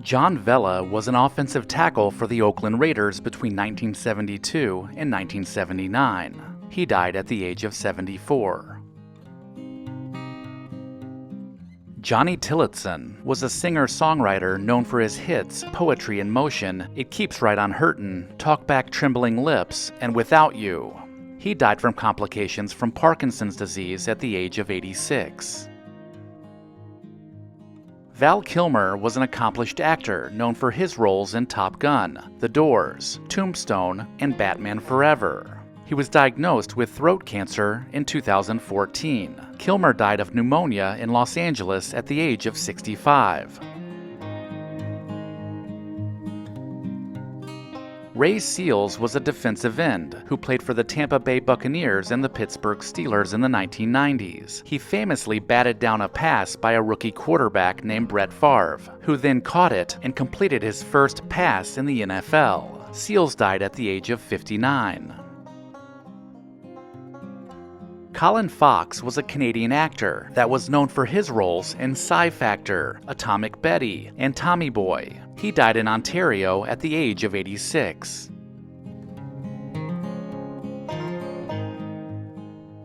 John Vella was an offensive tackle for the Oakland Raiders between 1972 and 1979. He died at the age of 74. Johnny Tillotson was a singer-songwriter known for his hits Poetry in Motion, It Keeps Right on Hurtin', Talk Back Trembling Lips, and Without You. He died from complications from Parkinson's disease at the age of 86. Val Kilmer was an accomplished actor known for his roles in Top Gun, The Doors, Tombstone, and Batman Forever. He was diagnosed with throat cancer in 2014. Kilmer died of pneumonia in Los Angeles at the age of 65. Ray Seals was a defensive end who played for the Tampa Bay Buccaneers and the Pittsburgh Steelers in the 1990s. He famously batted down a pass by a rookie quarterback named Brett Favre, who then caught it and completed his first pass in the NFL. Seals died at the age of 59. Colin Fox was a Canadian actor that was known for his roles in Psi Factor, Atomic Betty, and Tommy Boy. He died in Ontario at the age of 86.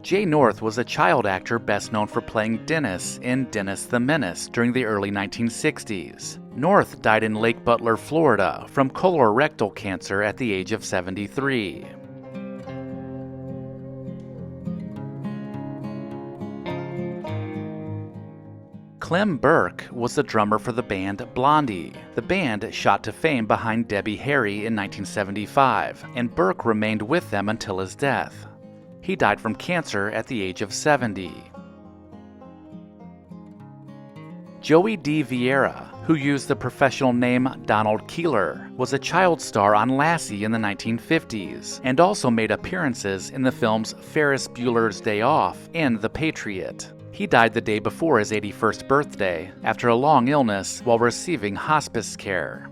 Jay North was a child actor best known for playing Dennis in Dennis the Menace during the early 1960s. North died in Lake Butler, Florida, from colorectal cancer at the age of 73. Clem Burke was the drummer for the band Blondie. The band shot to fame behind Debbie Harry in 1975, and Burke remained with them until his death. He died from cancer at the age of 70. Joey D. Vieira, who used the professional name Donald Keeler, was a child star on Lassie in the 1950s, and also made appearances in the films Ferris Bueller's Day Off and The Patriot. He died the day before his 81st birthday after a long illness while receiving hospice care.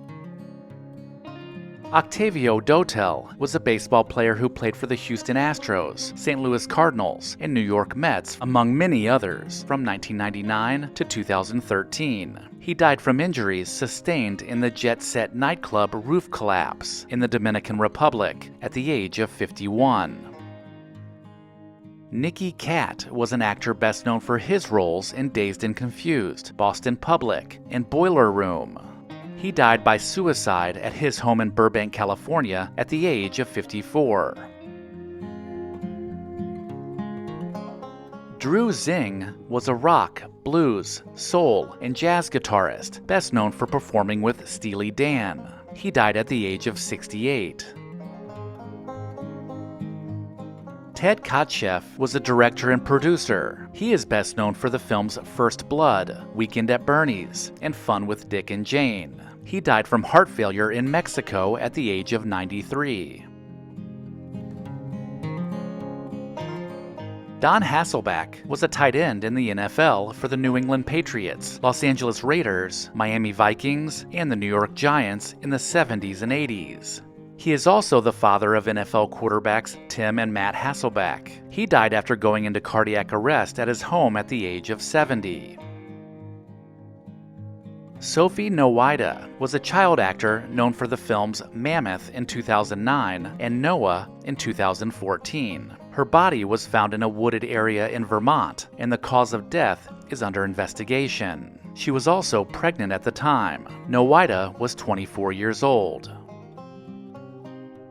Octavio Dotel was a baseball player who played for the Houston Astros, St. Louis Cardinals, and New York Mets, among many others, from 1999 to 2013. He died from injuries sustained in the Jet Set nightclub roof collapse in the Dominican Republic at the age of 51. Nicky Katt was an actor best known for his roles in Dazed and Confused, Boston Public, and Boiler Room. He died by suicide at his home in Burbank, California at the age of 54. Drew Zing was a rock, blues, soul, and jazz guitarist, best known for performing with Steely Dan. He died at the age of 68. Ted Kotcheff was a director and producer. He is best known for the films First Blood, Weekend at Bernie's, and Fun with Dick and Jane. He died from heart failure in Mexico at the age of 93. Don Hasselbeck was a tight end in the NFL for the New England Patriots, Los Angeles Raiders, Miami Vikings, and the New York Giants in the 70s and 80s. He is also the father of NFL quarterbacks Tim and Matt Hasselbeck. He died after going into cardiac arrest at his home at the age of 70. Sophie Nowaida was a child actor known for the films Mammoth in 2009 and Noah in 2014. Her body was found in a wooded area in Vermont, and the cause of death is under investigation. She was also pregnant at the time. Nowaida was 24 years old.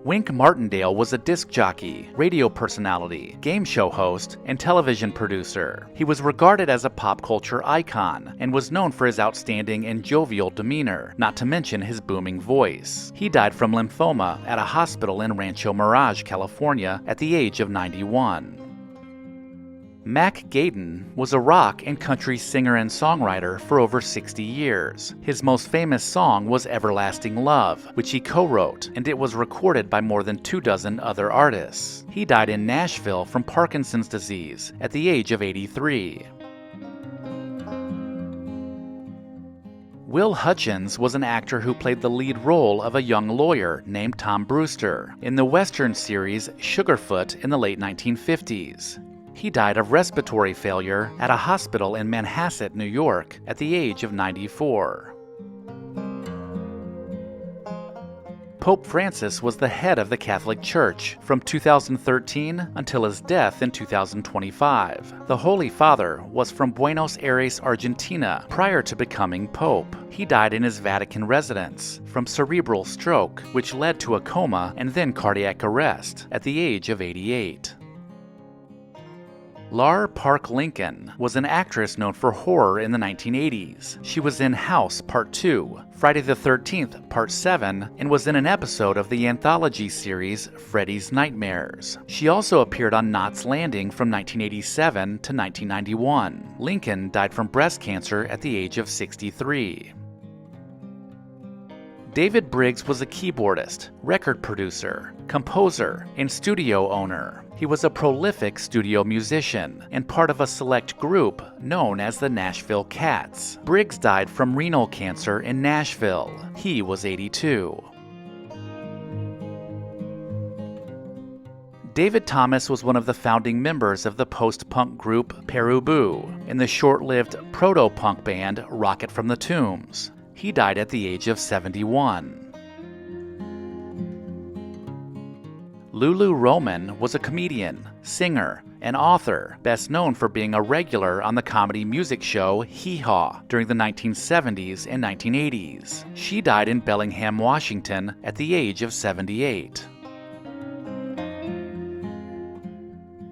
Wink Martindale was a disc jockey, radio personality, game show host, and television producer. He was regarded as a pop culture icon and was known for his outstanding and jovial demeanor, not to mention his booming voice. He died from lymphoma at a hospital in Rancho Mirage, California, at the age of 91. Mac Gaydon was a rock and country singer and songwriter for over 60 years. His most famous song was Everlasting Love, which he co-wrote, and it was recorded by more than 24 other artists. He died in Nashville from Parkinson's disease at the age of 83. Will Hutchins was an actor who played the lead role of a young lawyer named Tom Brewster in the Western series Sugarfoot in the late 1950s. He died of respiratory failure at a hospital in Manhasset, New York, at the age of 94. Pope Francis was the head of the Catholic Church from 2013 until his death in 2025. The Holy Father was from Buenos Aires, Argentina, prior to becoming Pope. He died in his Vatican residence from cerebral stroke, which led to a coma and then cardiac arrest at the age of 88. Lar Park Lincoln was an actress known for horror in the 1980s. She was in House Part 2, Friday the 13th Part 7, and was in an episode of the anthology series Freddy's Nightmares. She also appeared on Knots Landing from 1987 to 1991. Lincoln died from breast cancer at the age of 63. David Briggs was a keyboardist, record producer, composer, and studio owner. He was a prolific studio musician and part of a select group known as the Nashville Cats. Briggs died from renal cancer in Nashville. He was 82. David Thomas was one of the founding members of the post-punk group Perubu and the short-lived proto-punk band Rocket from the Tombs. He died at the age of 71. Lulu Roman was a comedian, singer, and author, best known for being a regular on the comedy music show Hee Haw during the 1970s and 1980s. She died in Bellingham, Washington at the age of 78.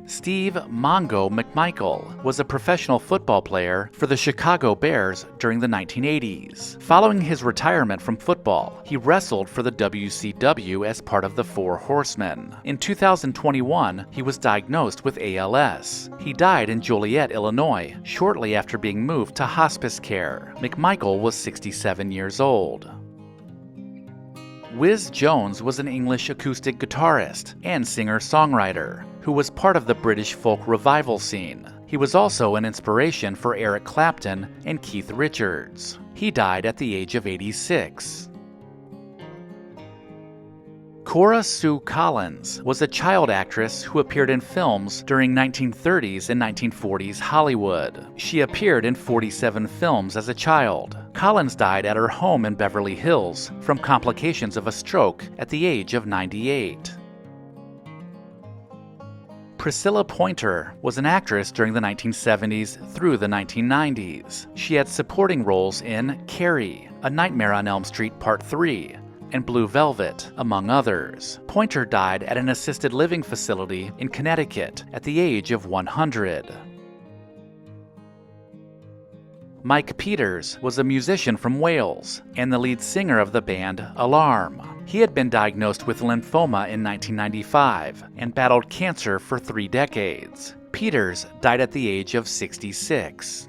Steve Mongo McMichael was a professional football player for the Chicago Bears during the 1980s. Following his retirement from football, he wrestled for the WCW as part of the Four Horsemen. In 2021, he was diagnosed with ALS. He died in Joliet, Illinois, shortly after being moved to hospice care. McMichael was 67 years old. Whiz Jones was an English acoustic guitarist and singer-songwriter who was part of the British folk revival scene. He was also an inspiration for Eric Clapton and Keith Richards. He died at the age of 86. Cora Sue Collins was a child actress who appeared in films during 1930s and 1940s Hollywood. She appeared in 47 films as a child. Collins died at her home in Beverly Hills from complications of a stroke at the age of 98. Priscilla Pointer was an actress during the 1970s through the 1990s. She had supporting roles in Carrie, A Nightmare on Elm Street Part 3, and Blue Velvet, among others. Pointer died at an assisted living facility in Connecticut at the age of 100. Mike Peters was a musician from Wales and the lead singer of the band Alarm. He had been diagnosed with lymphoma in 1995 and battled cancer for 3 decades. Peters died at the age of 66.